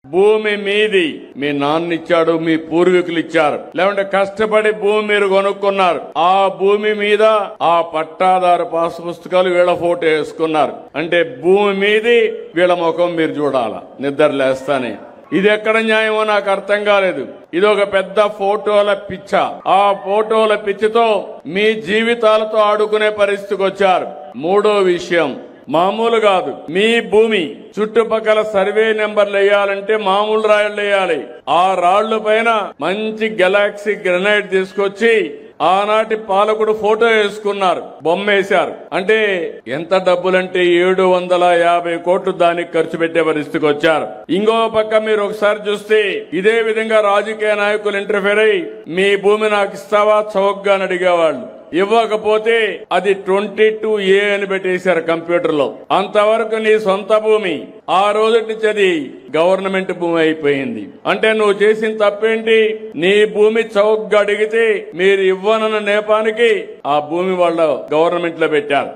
భూమి మీది మీ నాన్న ఇచ్చాడు, మీ పూర్వీకులు ఇచ్చారు, లేకుంటే కష్టపడి భూమి మీరు కొనుక్కున్నారు. ఆ భూమి మీద ఆ పట్టాదారు పాస్ పుస్తకాలు వీళ్ళ ఫోటో వేసుకున్నారు. అంటే భూమి మీది వీళ్ళ ముఖం మీరు చూడాల నిద్ర లేస్తానే. ఇది ఎక్కడ న్యాయమో నాకు అర్థం కాలేదు. ఇది ఒక పెద్ద ఫోటోల పిచ్చ. ఆ ఫోటోల పిచ్చితో మీ జీవితాలతో ఆడుకునే పరిస్థితికి వచ్చారు. మూడో విషయం మామూలు కాదు. మీ భూమి చుట్టుపక్కల సర్వే నెంబర్లు వేయాలంటే మామూలు రాళ్లు వేయాలి. ఆ రాళ్ల పైన మంచి గెలాక్సీ గ్రనైట్ తీసుకొచ్చి ఆనాటి పాలకుడు ఫోటో వేసుకున్నారు, బొమ్మ వేశారు. అంటే ఎంత డబ్బులంటే 750 కోట్లు దానికి ఖర్చు పెట్టే పరిస్థితికి వచ్చారు. ఇంకో పక్క మీరు ఒకసారి చూస్తే ఇదే విధంగా రాజకీయ నాయకులు ఇంటర్ఫేర్ అయ్యి మీ భూమి నాకు ఇస్తావా చౌకగా అని అడిగేవాళ్ళు. ఇవ్వకపోతే అది 22A అని పెట్టేశారు కంప్యూటర్ లో. అంతవరకు నీ సొంత భూమి ఆ రోజు నుంచి అది గవర్నమెంట్ భూమి అయిపోయింది. అంటే నువ్వు చేసిన తప్పేంటి? నీ భూమి చౌకగా అడిగితే మీరు ఇవ్వనన్న నేపానికి ఆ భూమి వాళ్ళ గవర్నమెంట్ లో పెట్టారు.